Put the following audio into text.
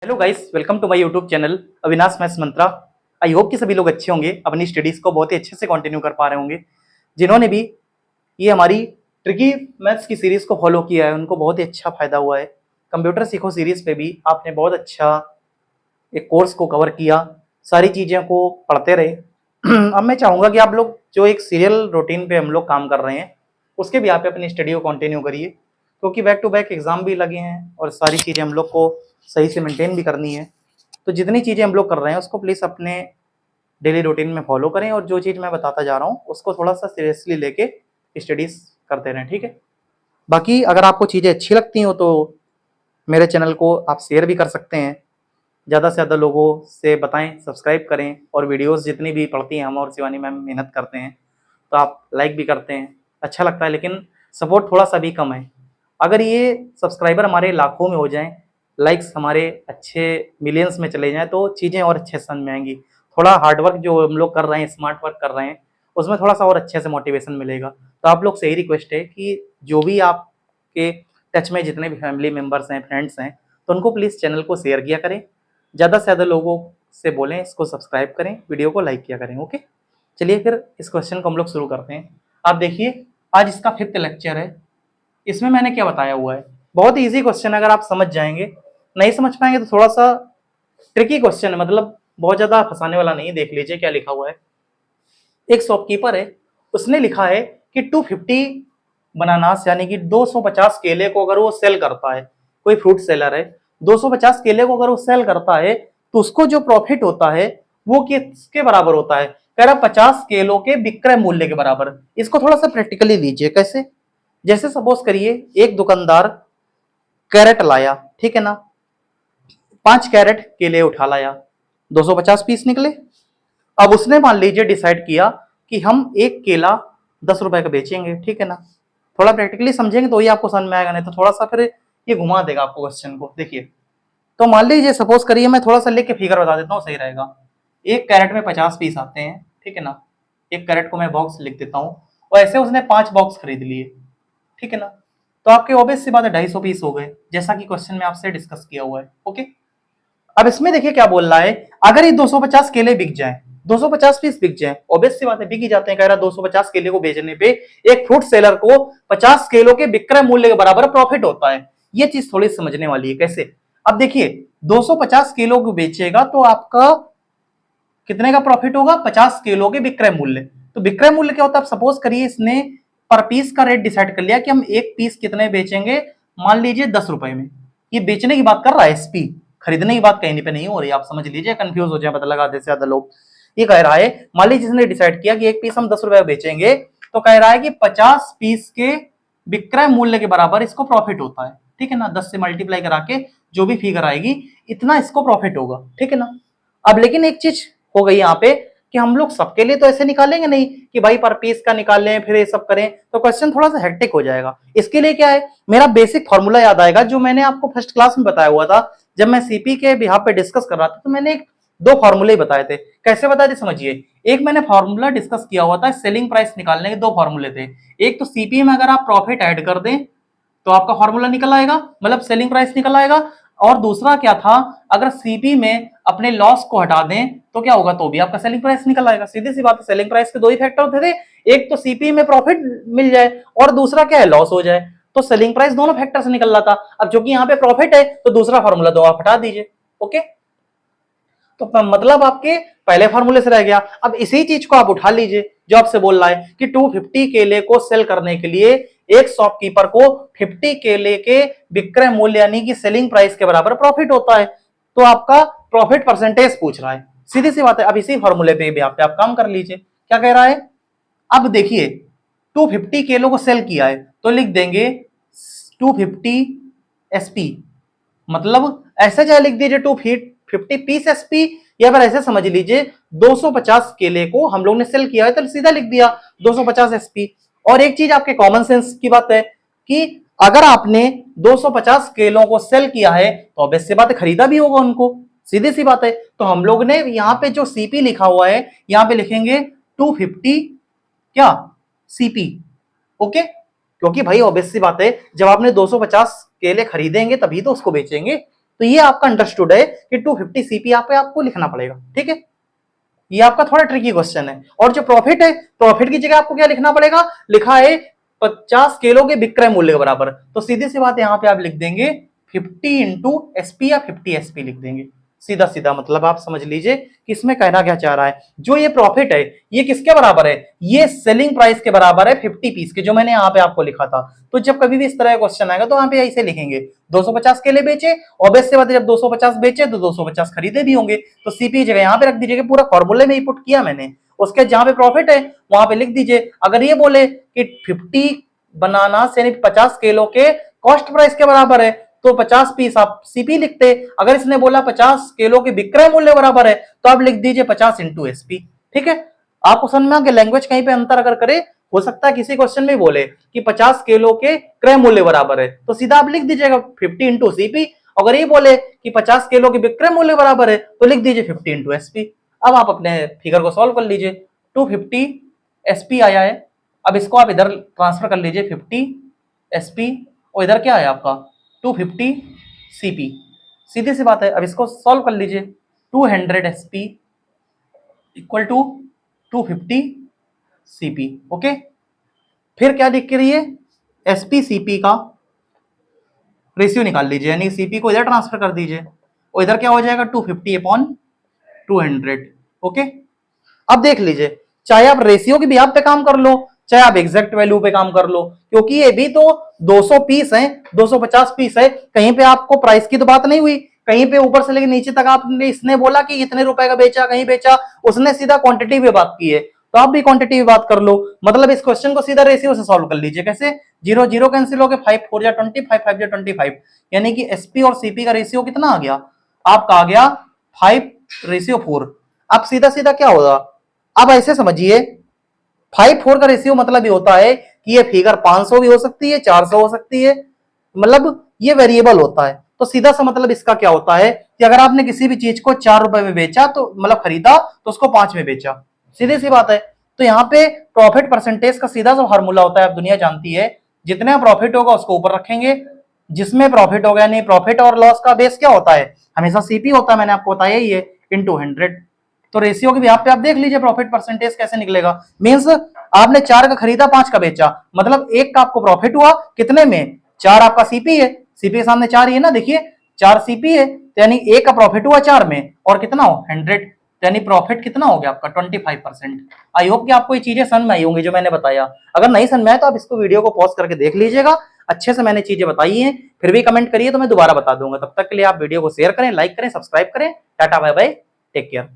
Hello guys, welcome to my YouTube channel Avinash maths mantra. I hope कि सभी लोग अच्छे होंगे, अपनी स्टडीज को बहुत ही अच्छे से कंटिन्यू कर पा रहे होंगे। जिन्होंने भी ये हमारी ट्रिकी मैथ्स की सीरीज को फॉलो किया है उनको बहुत ही अच्छा फायदा हुआ है। कंप्यूटर सीखो सीरीज पे भी आपने बहुत अच्छा एक कोर्स को कवर किया, सारी चीज़ें को पढ़ते रहे। अब मैं चाहूँगा कि आप लोग जो एक सीरियल रूटीन पे हम लोग काम कर रहे हैं उसके भी आप अपनी स्टडी को कंटिन्यू करिए, क्योंकि बैक टू बैक एग्जाम भी लगे हैं और सारी चीज़ें हम लोग को सही से मेंटेन भी करनी है। तो जितनी चीज़ें हम लोग कर रहे हैं उसको प्लीज़ अपने डेली रूटीन में फॉलो करें, और जो चीज़ मैं बताता जा रहा हूँ उसको थोड़ा सा सीरियसली लेके स्टडीज करते रहें, ठीक है। बाकी अगर आपको चीज़ें अच्छी लगती हो तो मेरे चैनल को आप शेयर भी कर सकते हैं, ज़्यादा से ज़्यादा लोगों से बताएं, सब्सक्राइब करें, और वीडियोस जितनी भी पढ़ती हैं हम और शिवानी मैम मेहनत करते हैं तो आप लाइक भी करते हैं, अच्छा लगता है, लेकिन सपोर्ट थोड़ा सा भी कम है। अगर ये सब्सक्राइबर हमारे लाखों में हो जाएं, लाइक्स हमारे अच्छे मिलियंस में चले जाएं तो चीज़ें और अच्छे समझ में आएंगी। थोड़ा हार्डवर्क जो हम लोग कर रहे हैं, स्मार्ट वर्क कर रहे हैं, उसमें थोड़ा सा और अच्छे से मोटिवेशन मिलेगा। तो आप लोग से ही रिक्वेस्ट है कि जो भी आपके टच में जितने भी फैमिली मेम्बर्स हैं, फ्रेंड्स हैं, तो उनको प्लीज़ चैनल को शेयर किया करें, ज़्यादा से ज़्यादा लोगों से बोलें, इसको सब्सक्राइब करें, वीडियो को लाइक किया करें। ओके, चलिए फिर इस क्वेश्चन को हम लोग शुरू करते हैं। आप देखिए, आज इसका 5th लेक्चर है। इसमें मैंने क्या बताया हुआ है, बहुत ही ईजी क्वेश्चन, अगर आप समझ जाएंगे। नहीं समझ पाएंगे तो थोड़ा सा ट्रिकी क्वेश्चन है, मतलब बहुत ज़्यादा फंसाने वाला नहीं है। देख लीजिए क्या लिखा हुआ है। एक शॉपकीपर है, उसने लिखा है कि 250 बनानास यानी कि 250 केले को अगर वो सेल करता है, कोई फ्रूट सेलर है, 250 केले को अगर वो सेल करता है तो उसको जो प्रॉफिट होता है वो किसके बराबर होता है। कह रहा 50 केलों के विक्रय मूल्य के बराबर। इसको थोड़ा सा प्रैक्टिकली लीजिए। कैसे? जैसे सपोज करिए एक दुकानदार कैरेट लाया, ठीक है ना, 5 कैरेट केले उठा लाया, 250 पीस निकले। अब उसने मान लीजिए डिसाइड किया कि हम एक केला 10 रुपए का बेचेंगे, ठीक है ना। थोड़ा प्रैक्टिकली समझेंगे तो ही आपको समझ में आएगा, नहीं तो थोड़ा सा फिर ये घुमा देगा आपको क्वेश्चन को। देखिए, तो मान लीजिए सपोज करिए, मैं थोड़ा सा लिख के फिगर बता देता हूँ, सही रहेगा। एक कैरेट में 50 पीस आते हैं, ठीक है ना। एक कैरेट को मैं बॉक्स लिख देता हूँ, और ऐसे उसने 5 बॉक्स खरीद लिए, ठीक है ना। तो आपके ऑब्वियस सी बात है 250 पीस हो गए, जैसा कि क्वेश्चन में आपसे डिस्कस किया हुआ है। ओके, अब इसमें देखिए क्या बोल रहा है, अगर ये 250 केले बिक जाए, 250 पीस बिक जाए, ऑब्वियस सी बात है बिक ही जाते हैं। कह रहा 250 केले को बेचने पे एक फ्रूट सेलर को 50 केलों के विक्रय मूल्य के बराबर प्रॉफिट होता है। ये चीज थोड़ी समझने वाली है। कैसे? अब देखिए, 250 किलो को बेचेगा तो आपका कितने का प्रॉफिट होगा? 50 किलो के विक्रय मूल्य। तो विक्रय मूल्य क्या होता है? सपोज करिए इसने पर पीस का रेट डिसाइड कर लिया कि हम एक पीस कितने बेचेंगे, मान लीजिए 10 रुपए में। ये बेचने की बात कर रहा है, एसपी, खरीदने की बात कहीं पे नहीं हो रही। आप समझ लीजिए, कंफ्यूज हो जाए पता लगा आधे से ज्यादा लोग। ये कह रहा है, मान लीजिए इसने डिसाइड किया कि एक पीस हम 10 रुपए बेचेंगे, तो कह रहा है कि 50 पीस के विक्रय मूल्य के बराबर इसको प्रॉफिट होता है, ठीक है ना। 10 से मल्टीप्लाई करा के जो भी फिगर आएगी इतना इसको प्रॉफिट होगा, ठीक है ना। अब लेकिन एक चीज हो गई यहाँ पे कि हम लोग सबके लिए तो ऐसे निकालेंगे नहीं कि भाई पर पीस का निकाल लें फिर ये सब करें, तो क्वेश्चन थोड़ा सा हेक्टिक हो जाएगा। इसके लिए क्या है, मेरा बेसिक फॉर्मूला याद आएगा जो मैंने आपको फर्स्ट क्लास में बताया हुआ था। जब मैं सीपी के बिहाफ पे डिस्कस कर रहा था तो मैंने दो फॉर्मूले बताए थे। कैसे बताए थे समझिए। एक मैंने फॉर्मूला डिस्कस किया हुआ था, सेलिंग प्राइस निकालने के दो फॉर्मूले थे। एक तो सीपी में अगर आप प्रॉफिट ऐड कर दें तो आपका फॉर्मूला निकल आएगा, मतलब सेलिंग प्राइस निकल आएगा। और दूसरा क्या था, अगर सीपी में अपने लॉस को हटा दें तो क्या होगा, तो भी आपका सेलिंग प्राइस निकल आएगा। सीधी सी बात है, सेलिंग प्राइस के दो ही फैक्टर होते थे, एक तो सीपी में प्रॉफिट मिल जाए और दूसरा क्या है, लॉस हो जाए। तो सेलिंग प्राइस दोनों फैक्टर से निकल रहा था। अब जो कि यहाँ पे प्रॉफिट है तो दूसरा फॉर्मूला तो आप हटा दीजिए। ओके, तो मतलब आपके पहले फॉर्मूले से रह गया। अब इसी चीज को आप उठा लीजिए जो आपसे बोल रहा है कि 250 केले को सेल करने के लिए एक शॉपकीपर को 50 केले के विक्रय मूल्य यानी कि सेलिंग प्राइस के बराबर प्रॉफिट होता है। तो आपका प्रॉफिट परसेंटेज पूछ रहा है, सीधी सी बात है। अब इसी फॉर्मूले पे भी आप काम कर लीजिए। क्या कह रहा है, अब देखिए 250 किलो को सेल किया है तो लिख देंगे 250 एसपी, मतलब ऐसे चाहे लिख दीजिए 250 पीस एसपी, या फिर ऐसे समझ लीजिए 250 केले को हम लोग ने सेल किया है तो सीधा लिख दिया 250 एसपी। और एक चीज आपके कॉमन सेंस की बात है कि अगर आपने 250 केलों को सेल किया है तो ऑब्वियस सी बात है खरीदा भी होगा उनको, सीधी सी बात है। तो हम लोग ने यहाँ पे जो सीपी लिखा हुआ है यहाँ पे लिखेंगे 250 क्या सीपी। ओके, क्योंकि भाई ऑब्वियस सी बात है जब आपने 250 केले खरीदेंगे तभी तो उसको बेचेंगे। तो ये आपका अंडरस्टूड है कि 250 सीपी पे आपको लिखना पड़ेगा, ठीक है। ये आपका थोड़ा ट्रिकी क्वेश्चन है। और जो प्रॉफिट है, प्रॉफिट की जगह आपको क्या लिखना पड़ेगा, लिखा है 50 किलो के विक्रय मूल्य के बराबर, तो सीधी सी बात यहां पे आप लिख देंगे 50 इंटू एसपी या 50 एसपी लिख देंगे, सीधा सीधा। मतलब आप समझ लीजिए कि इसमें कहना क्या चाह रहा है, जो ये प्रॉफिट है ये किसके बराबर है, ये सेलिंग प्राइस के बराबर है 50 पीस के, जो मैंने यहाँ पे आपको लिखा था। तो जब कभी भी इस तरह का क्वेश्चन आएगा तो यहाँ पे ऐसे लिखेंगे 250 के लिए बेचे, ऑब्वियस सी बात है जब 250 बेचे तो 250 खरीदे भी होंगे, तो सीपी जगह यहाँ पे रख दीजिए, पूरा फॉर्मूले में ही पुट किया मैंने। उसके जहां पे प्रॉफिट है वहां पे लिख दीजिए। अगर ये बोले कि 50 बनाना यानी 50 किलो के कॉस्ट प्राइस के बराबर है तो 50 पीस आप सीपी लिखते। अगर इसने बोला 50 किलो के विक्रय मूल्य बराबर है तो आप लिख दीजिए 50 इंटू एसपी, ठीक है। आपको समझ में आ गया, लैंग्वेज कहीं पे अंतर अगर करे, हो सकता है किसी क्वेश्चन में बोले कि 50 किलो के क्रय मूल्य बराबर है तो सीधा आप लिख दीजिएगा 50 इंटू सीपी। अगर ये बोले कि 50 किलो के विक्रय मूल्य बराबर है तो लिख दीजिए 50 इंटू एसपी। अब आप अपने फिगर को सॉल्व कर लीजिए। 250 एसपी आया है, अब इसको आप इधर ट्रांसफर कर लीजिए 50 एसपी, और इधर क्या है आपका 250 सीपी। सीधी सी बात है, अब इसको सॉल्व कर लीजिए। 200 SP equal to 250 CP, okay. फिर क्या दिख रही है, एसपी सीपी का रेशियो निकाल लीजिए, यानी सीपी को इधर ट्रांसफर कर दीजिए और इधर क्या हो जाएगा 250 अपॉन 200, ओके। अब देख लीजिए, चाहे आप रेशियो की भी आप पे काम कर लो, चाहे आप एग्जैक्ट वैल्यू पे काम कर लो, क्योंकि ये भी तो 200 पीस है, 250 पीस है, कहीं पे आपको प्राइस की तो बात नहीं हुई, कहीं पे ऊपर से लेकर नीचे तक आपने इसने बोला कि इतने रुपए का बेचा, कहीं बेचा, उसने सीधा क्वांटिटी पे बात की है, तो आप भी क्वांटिटी पे बात कर लो। मतलब इस क्वेश्चन को सीधा रेशियो से सॉल्व कर लीजिए। कैसे, 0 0 कैंसिल हो गए, 5 4 जा 20, 5 5 जा 25, यानी कि एसपी और सीपी का रेशियो कितना आ गया आपका, आ गया 5:4। अब सीधा सीधा क्या होगा, अब ऐसे समझिए 5:4 का रेशियो मतलब ये होता है कि ये फिगर 500 भी हो सकती है, 400 हो सकती है, मतलब ये वेरिएबल होता है। तो सीधा सा मतलब इसका क्या होता है कि अगर आपने किसी भी चीज को 4 रुपए में बेचा, तो मतलब खरीदा तो उसको 5 में बेचा, सीधी सी बात है। तो यहाँ पे प्रॉफिट परसेंटेज का सीधा सा फॉर्मूला होता है, आप दुनिया जानती है, जितने प्रॉफिट होगा उसको ऊपर रखेंगे, जिसमें प्रॉफिट होगा, यानी प्रॉफिट और लॉस का बेस क्या होता है, हमेशा सीपी होता है, मैंने आपको बताया ही है, इंटू 100। तो रेशियो के भी आप देख लीजिए प्रॉफिट परसेंटेज कैसे निकलेगा। मींस आपने 4 का खरीदा, 5 का बेचा, मतलब 1 का आपको प्रॉफिट हुआ कितने में, 4 आपका सीपी है, सीपी के सामने 4 ही है ना, देखिए 4 सीपी है, तो यानी 1 का प्रॉफिट हुआ 4 में, और कितना हो 100, यानी प्रॉफिट कितना हो गया आपका 25%। आई होप कि आपको ये चीजें समझ में आई होंगी जो मैंने बताया। अगर नहीं समझ में आए तो आप इसको वीडियो को पॉज करके देख लीजिएगा, अच्छे से मैंने चीजें बताई हैं, फिर भी कमेंट करिए तो मैं दोबारा बता दूंगा। तब तक के लिए आप वीडियो को शेयर करें, लाइक करें, सब्सक्राइब करें। Tata bye bye, take care.